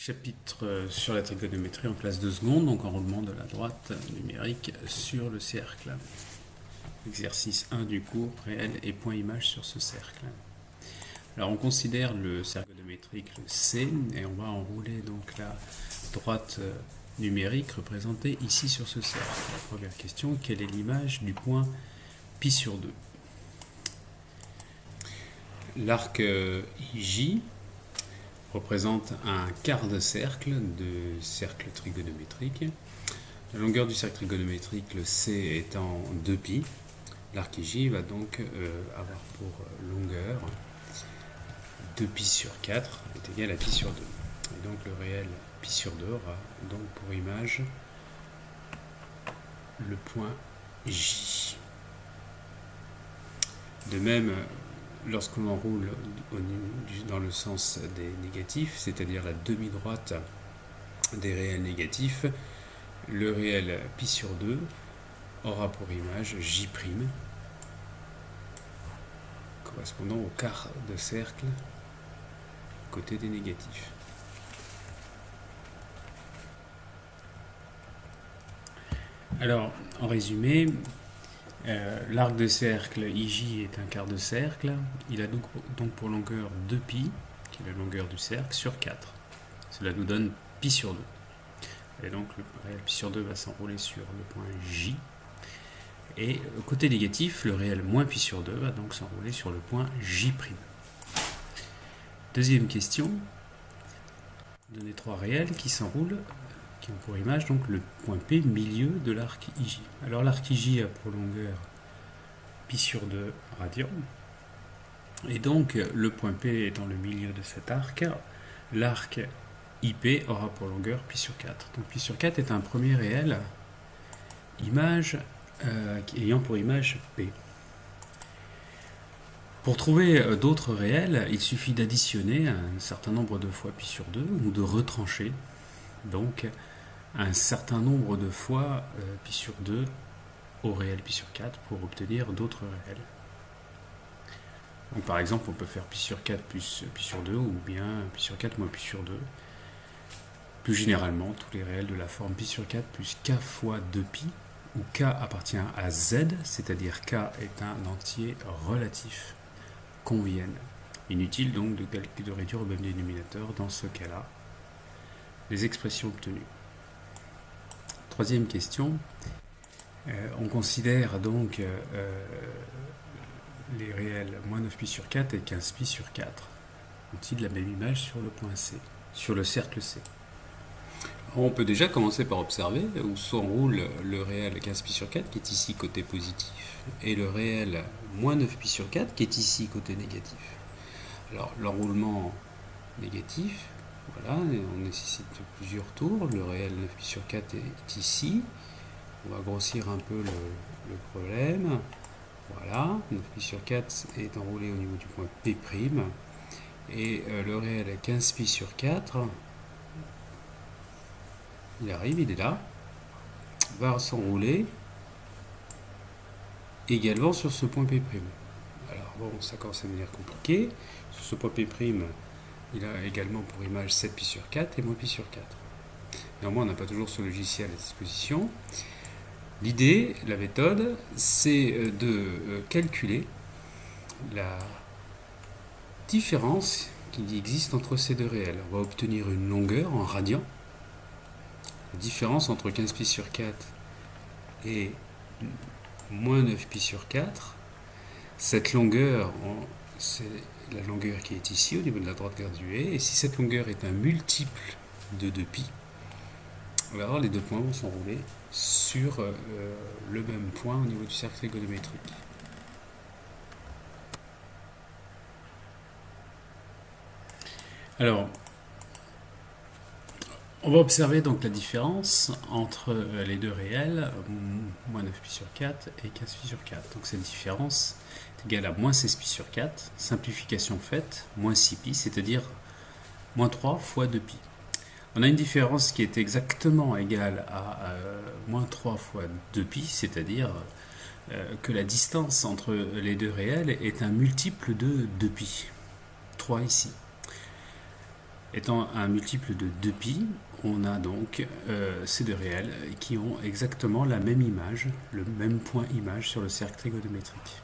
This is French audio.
Chapitre sur la trigonométrie en classe de seconde, donc enroulement de la droite numérique sur le cercle. Exercice 1 du cours, réel et point image sur ce cercle. Alors on considère le cercle trigonométrique le C et on va enrouler donc la droite numérique représentée ici sur ce cercle. La première question, quelle est l'image du point pi sur 2? L'arc IJ représente un quart de cercle trigonométrique. La longueur du cercle trigonométrique, le C, étant 2π. L'arc IJ va donc avoir pour longueur 2π sur 4 est égal à π sur 2. Et donc le réel π sur 2 aura donc pour image le point J. De même, lorsqu'on enroule dans le sens des négatifs, c'est-à-dire la demi-droite des réels négatifs, le réel π sur 2 aura pour image J', correspondant au quart de cercle côté des négatifs. Alors, en résumé, l'arc de cercle IJ est un quart de cercle. Il a donc pour longueur 2π, qui est la longueur du cercle, sur 4. Cela nous donne π sur 2. Et donc le réel π sur 2 va s'enrouler sur le point J. Et côté négatif, le réel moins π sur 2 va donc s'enrouler sur le point J'. Deuxième question. Donner trois réels qui s'enroulent, qui ont pour image donc le point P, milieu de l'arc IJ. Alors l'arc IJ a pour longueur π sur 2 radians. Et donc le point P étant le milieu de cet arc, l'arc IP aura pour longueur π sur 4. Donc π sur 4 est un premier réel image ayant pour image P. Pour trouver d'autres réels, il suffit d'additionner un certain nombre de fois π sur 2 ou de retrancher donc un certain nombre de fois π sur 2 au réel π sur 4 pour obtenir d'autres réels. Donc par exemple, on peut faire π sur 4 plus π sur 2 ou bien π sur 4 moins π sur 2. Plus généralement, tous les réels de la forme π sur 4 plus k fois 2π, où k appartient à z, c'est-à-dire k est un entier relatif, conviennent. Inutile donc de réduire au même dénominateur dans ce cas-là les expressions obtenues. Troisième question, on considère donc les réels moins 9π sur 4 et 15π sur 4 ont-ils la même image sur le point C, sur le cercle C? On peut déjà commencer par observer où s'enroule le réel 15π sur 4 qui est ici côté positif et le réel moins 9π sur 4 qui est ici côté négatif. Alors l'enroulement négatif, voilà, on nécessite plusieurs tours. Le réel 9π sur 4 est ici. On va grossir un peu le problème. Voilà, 9π sur 4 est enroulé au niveau du point P'. Et le réel 15π sur 4, il arrive, il est là, va s'enrouler également sur ce point P'. Alors bon, ça commence à devenir compliqué. Sur ce point P', il a également pour image 7π sur 4 et moins π sur 4. Néanmoins, on n'a pas toujours ce logiciel à disposition. L'idée, la méthode, c'est de calculer la différence qui existe entre ces deux réels. On va obtenir une longueur en radians. La différence entre 15π sur 4 et moins 9π sur 4, cette longueur, c'est la longueur qui est ici au niveau de la droite graduée, et si cette longueur est un multiple de 2π, alors les deux points vont s'enrouler sur le même point au niveau du cercle trigonométrique. Alors, on va observer donc la différence entre les deux réels, moins 9π sur 4 et 15π sur 4. Donc cette différence est égale à moins 16π sur 4, simplification faite, moins 6π, c'est-à-dire moins 3 fois 2π. On a une différence qui est exactement égale à moins 3 fois 2π, c'est-à-dire que la distance entre les deux réels est un multiple de 2π. 3 ici. Étant un multiple de 2π, on a donc ces deux réels qui ont exactement la même image, le même point image sur le cercle trigonométrique.